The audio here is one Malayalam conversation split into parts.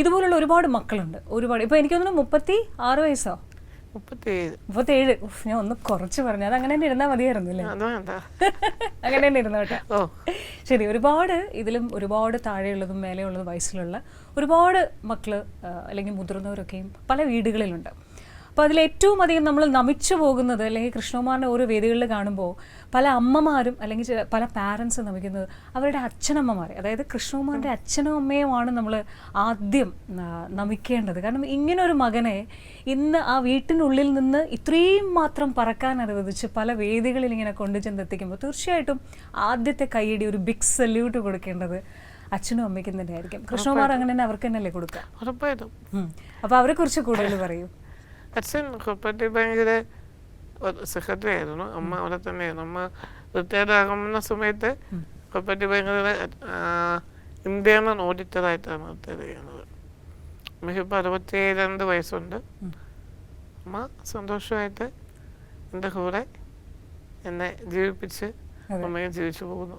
ഇതുപോലുള്ള ഒരുപാട് മക്കളുണ്ട്, ഒരുപാട്. ഇപ്പൊ എനിക്ക് തോന്നുന്നു 36 വയസ്സോ 37. ഞാൻ ഒന്ന് കുറച്ച് പറഞ്ഞു, അത് അങ്ങനെ തന്നെ ഇരുന്നാൽ മതിയായിരുന്നു അല്ലേ? അങ്ങനെ തന്നെ ഇരുന്നോട്ടെ. ശരി. ഒരുപാട് ഇതിലും ഒരുപാട് താഴെയുള്ളതും മേലെയുള്ളതും വയസ്സിലുള്ള ഒരുപാട് മക്കള് അല്ലെങ്കിൽ മുതിർന്നവരൊക്കെയും പല വീടുകളിലുണ്ട്. അപ്പോൾ അതിലേറ്റവും അധികം നമ്മൾ നമിച്ചു പോകുന്നത്, അല്ലെങ്കിൽ കൃഷ്ണകുമാറിൻ്റെ ഓരോ വേദികളിൽ കാണുമ്പോൾ പല അമ്മമാരും അല്ലെങ്കിൽ പല പാരൻസും നമിക്കുന്നത് അവരുടെ അച്ഛനമ്മമാരെ, അതായത് കൃഷ്ണകുമാറിൻ്റെ അച്ഛനും അമ്മയുമാണ് നമ്മൾ ആദ്യം നമിക്കേണ്ടത്. കാരണം ഇങ്ങനൊരു മകനെ ഇന്ന് ആ വീട്ടിനുള്ളിൽ നിന്ന് ഇത്രയും മാത്രം പറക്കാൻ അനുവദിച്ച് പല വേദികളിൽ ഇങ്ങനെ കൊണ്ടു ചെന്നെത്തിക്കുമ്പോൾ തീർച്ചയായിട്ടും ആദ്യത്തെ കൈയടി, ഒരു ബിഗ് സല്യൂട്ട് കൊടുക്കേണ്ടത് അച്ഛനും അമ്മയ്ക്കും തന്നെ ആയിരിക്കും. കൃഷ്ണകുമാർ അങ്ങനെ തന്നെ അവർക്ക് തന്നെയല്ലേ കൊടുക്കുക? അപ്പോൾ അവരെ കുറിച്ച് കൂടുതൽ പറയൂ. അച്ഛൻ കോപ്പറേറ്റീവ് ബാങ്കിലെ സെക്രട്ടറി ആയിരുന്നു. അമ്മ അവിടെ തന്നെയായിരുന്നു. അമ്മ റിട്ടയർഡ് ആകുന്ന സമയത്ത് കോപ്പറേറ്റീവ് ബാങ്കിലെ ഇന്ത്യൻ ഓഡിറ്ററായിട്ടാണ് റിട്ടയർ ചെയ്യുന്നത്. അമ്മയ്ക്കിപ്പോൾ 62 വയസ്സുണ്ട്. അമ്മ സന്തോഷമായിട്ട് എൻ്റെ കൂടെ എന്നെ ജീവിപ്പിച്ച് അമ്മയും ജീവിച്ചു പോകുന്നു.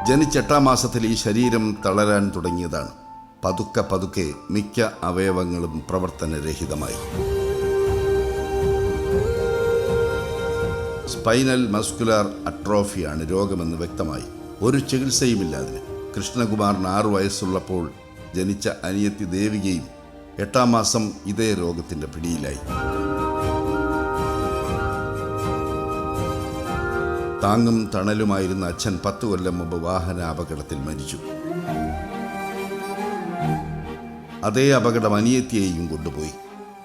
ജനിച്ച 8-ാം മാസത്തിൽ ഈ ശരീരം തളരാൻ തുടങ്ങിയതാണ്. പതുക്കെ പതുക്കെ മിക്ക അവയവങ്ങളും പ്രവർത്തനരഹിതമായി. സ്പൈനൽ മസ്കുലാർ അട്രോഫിയാണ് രോഗമെന്ന് വ്യക്തമായി. ഒരു ചികിത്സയുമില്ല അതിന്. കൃഷ്ണകുമാറിന് 6 വയസ്സുള്ളപ്പോൾ ജനിച്ച അനിയത്തി ദേവികയും 8-ാം മാസം ഇതേ രോഗത്തിൻ്റെ പിടിയിലായി. താങ്ങും തണലുമായിരുന്ന അച്ഛൻ 10 കൊല്ലം മുമ്പ് വാഹന അപകടത്തിൽ മരിച്ചു. അതേ അപകടം അനിയത്തിയെയും കൊണ്ടുപോയി.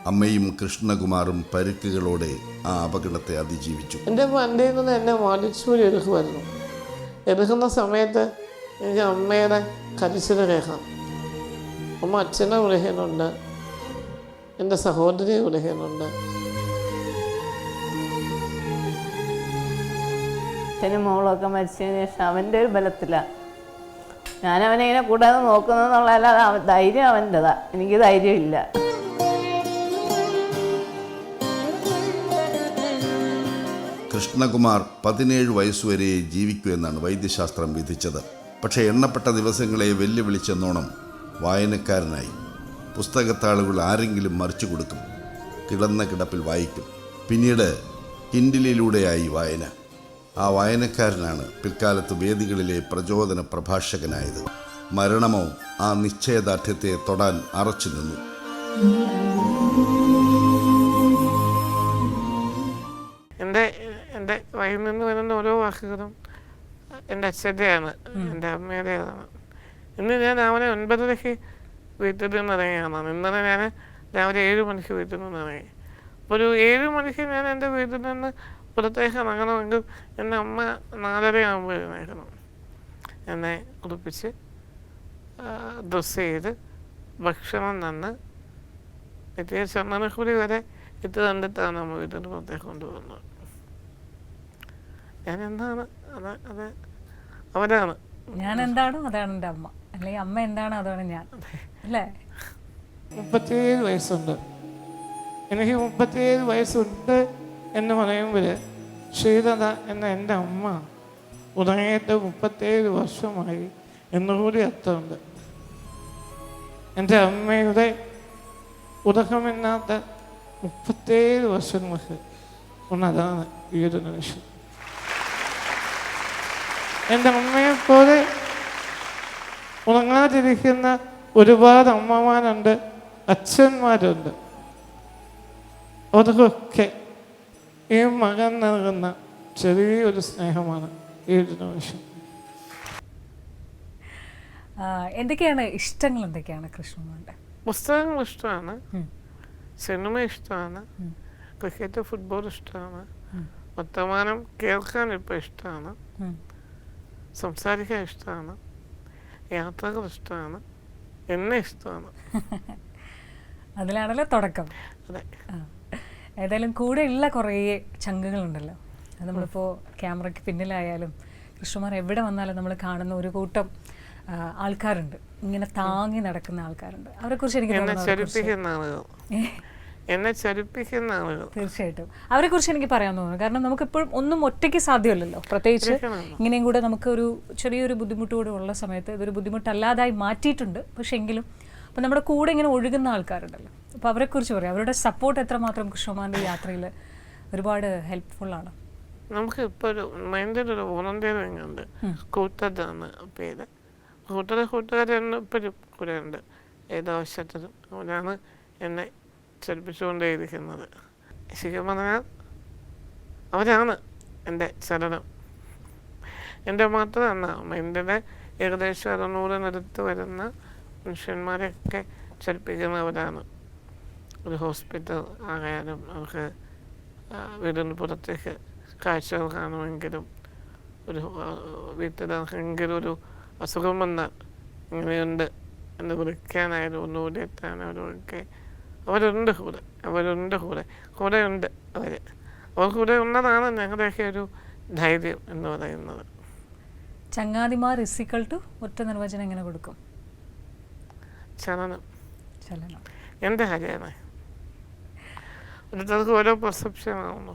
അമ്മയും കൃഷ്ണകുമാറും പരുക്കുകളോടെ ആ അപകടത്തെ അതിജീവിച്ചു. എൻ്റെ വണ്ടിയിൽ നിന്ന് എന്നെ വലിച്ചൂരി എടുക്കുമായിരുന്നു. എടുക്കുന്ന സമയത്ത് എനിക്ക് അമ്മയുടെ കരച്ചിൽ കേൾക്കാം. അമ്മ അച്ഛനെ വിളിക്കുന്നുണ്ട്, എൻ്റെ സഹോദരിയെ വിളിക്കുന്നുണ്ട്. അച്ഛനും മോളൊക്കെ മരിച്ചതിന് ശേഷം അവൻ്റെ ഒരു ബലത്തിലാണ് ഞാനവനെ ഇങ്ങനെ കൂടാതെ നോക്കുന്നതെന്നുള്ളതല്ല. ധൈര്യം അവൻ്റെതാ, എനിക്ക് ധൈര്യമില്ല. കൃഷ്ണകുമാർ 17 വയസ്സുവരെ ജീവിക്കൂ എന്നാണ് വൈദ്യശാസ്ത്രം വിധിച്ചത്. പക്ഷേ എണ്ണപ്പെട്ട ദിവസങ്ങളെ വെല്ലുവിളിച്ചെന്നോണം വായനക്കാരനായി. പുസ്തകത്താളുകൾ ആരെങ്കിലും മറിച്ചു കൊടുക്കും, കിടന്ന കിടപ്പിൽ വായിക്കും. പിന്നീട് കിൻഡിലിലൂടെയായി വായന. ആ വായനക്കാരനാണ് പിൽക്കാലത്ത് വേദികളിലെ പ്രചോദന പ്രഭാഷകനായത്. മരണമോ ആ നിശ്ചയദാർഢ്യത്തെ തൊടാൻ അറച്ചു നിന്നു. എൻ്റെ വയറിൽ നിന്ന് വരുന്ന ഓരോ വാക്കുകളും എൻ്റെ അച്ഛൻ്റെയാണ്, എൻ്റെ അമ്മയുടേതാണ്. ഇന്ന് ഞാൻ അവനെ 9:30 വീട്ടിൽ നിന്ന് ഇറങ്ങിയാണ്. ഇന്നലെ ഞാൻ രാവിലെ 7 മണിക്ക് വീട്ടിൽ നിന്ന് ഇറങ്ങി. അപ്പോൾ ഒരു 7 മണിക്ക് ഞാൻ എൻ്റെ വീട്ടിൽ നിന്ന് പുറത്തേക്ക് ഇറങ്ങണമെങ്കിൽ എൻ്റെ അമ്മ 4:30 ആകുമ്പോൾ എഴുന്നേൽക്കണം. എന്നെ കുളിപ്പിച്ച് ഡ്രസ്സ് ചെയ്ത് ഭക്ഷണം തന്ന് എത്തിയ ചന്ദനക്കുടി വരെ ഇട്ട് തന്നിട്ടാണ് അമ്മ വീട്ടിൽ പുറത്തേക്ക് കൊണ്ടുപോകുന്നത്. ഞാൻ എന്താണ് അത് അവനാണ്. ഞാൻ എന്താണോ അതാണ് എൻ്റെ അമ്മ, അല്ലെങ്കിൽ അമ്മ എന്താണോ അതാണ് ഞാൻ, അല്ലേ? 37 വയസ്സുണ്ട്. എനിക്ക് 37 വയസ്സുണ്ട് എന്ന് പറയുമ്പോൾ ശ്രീലത എന്ന എൻ്റെ അമ്മ ഉറങ്ങിയിട്ട് 37 വർഷമായി എന്നുകൂടി അർത്ഥമുണ്ട്. എൻ്റെ അമ്മയുടെ ഉറക്കമില്ലാത്ത 37 വർഷങ്ങൾക്ക് ഒന്നതാണ് ഈ ഒരു നിമിഷം. എൻ്റെ അമ്മയെപ്പോലെ ഉറങ്ങാതിരിക്കുന്ന ഒരുപാട് അമ്മമാരുണ്ട്, അച്ഛന്മാരുണ്ട്. അവർക്കൊക്കെ ഈ മകൻ നൽകുന്ന ചെറിയൊരു സ്നേഹമാണ് ഈ ഒരു നിമിഷം. എന്തൊക്കെയാണ് ഇഷ്ടങ്ങൾ? എന്തൊക്കെയാണ് കൃഷ്ണകുമാറിൻ്റെ? പുസ്തകങ്ങൾ ഇഷ്ടമാണ്, സിനിമ ഇഷ്ടമാണ്, ക്രിക്കറ്റ് ഫുട്ബോൾ ഇഷ്ടമാണ്, വർത്തമാനം കേൾക്കാൻ ഇപ്പോൾ ഇഷ്ടമാണ്, സംസാരിക്കാൻ ഇഷ്ടമാണ്, യാത്രകൾ ഇഷ്ടമാണ്, എന്നെ ഇഷ്ടമാണ്. അതിലാണല്ലോ തുടക്കം. അതെ. ഏതായാലും കൂടെ ഉള്ള കുറേ ചങ്കുകളുണ്ടല്ലോ. അത് നമ്മളിപ്പോൾ ക്യാമറയ്ക്ക് പിന്നിലായാലും കൃഷ്ണകുമാർ എവിടെ വന്നാലും നമ്മൾ കാണുന്ന ഒരു കൂട്ടം ആൾക്കാരുണ്ട്, ഇങ്ങനെ താങ്ങി നടക്കുന്ന ആൾക്കാരുണ്ട്. അവരെക്കുറിച്ച് എനിക്ക് എന്നെ ചലിപ്പിക്കുന്ന ആളുകൾ. തീർച്ചയായിട്ടും അവരെ കുറിച്ച് എനിക്ക് പറയാൻ തോന്നുന്നു. കാരണം നമുക്കിപ്പോഴും ഒന്നും ഒറ്റയ്ക്ക് സാധ്യമല്ലല്ലോ, പ്രത്യേകിച്ച് ഇങ്ങനെയും കൂടെ നമുക്ക് ഒരു ചെറിയൊരു ബുദ്ധിമുട്ട് കൂടെ ഉള്ള സമയത്ത് ഇതൊരു ബുദ്ധിമുട്ടല്ലാതായി മാറ്റിയിട്ടുണ്ട്. പക്ഷെ എങ്കിലും അപ്പം നമ്മുടെ കൂടെ ഇങ്ങനെ ഒഴുകുന്ന ആൾക്കാരുണ്ടല്ലോ, അപ്പോൾ അവരെക്കുറിച്ച് പറയാം. അവരുടെ സപ്പോർട്ട് എത്രമാത്രം കൃഷ്ണകുമാറിൻ്റെ യാത്രയിൽ ഒരുപാട് ഹെൽപ്ഫുള്ളാണ്. നമുക്ക് ഇപ്പോൾ ഒരു മൈൻഡിൽ ഒരു വോളണ്ടിയറിങ് ഉണ്ട്, കൂട്ടതാണ് പേര്. കൂട്ടുകാരെന്ന് ഇപ്പോഴും കൂടെ ഉണ്ട്. ഏതാവശ്യത്തിനും അവരാണ് എന്നെ ചലിപ്പിച്ചുകൊണ്ടേയിരിക്കുന്നത്. ശരിക്കും പറഞ്ഞാൽ അവരാണ് എൻ്റെ ചലനം. എൻ്റെ മാത്രമല്ല, മൈൻഡിലെ ഏകദേശം 600-നടുത്ത് വരുന്ന മനുഷ്യന്മാരെയൊക്കെ ചലിപ്പിക്കുന്നവരാണ്. ഒരു ഹോസ്പിറ്റൽ ആയാലും അവർക്ക് വീടിന് പുറത്തേക്ക് കാഴ്ചകൾ കാണുമെങ്കിലും, ഒരു വീട്ടിലെങ്കിലും ഒരു അസുഖം വന്നാൽ ഇങ്ങനെയുണ്ട് എന്ന് വിളിക്കാനായാലും ഒന്നുകൂടി എത്താനായാലും ഒക്കെ അവരുണ്ട് കൂടെയുണ്ട് അവർ കൂടെ ഉള്ളതാണ് ഞങ്ങളുടെയൊക്കെ ഒരു ധൈര്യം എന്ന് പറയുന്നത്. ചങ്ങാതിമാർ ഇസിക്കൽ ടു ഒറ്റ നിർവചനം എങ്ങനെ കൊടുക്കും? ചലനം. ചലനം എൻ്റെ കാര്യമാണ്. ഓരോരുത്തർക്കും ഓരോ പെർസെപ്ഷൻ ആവുന്നു.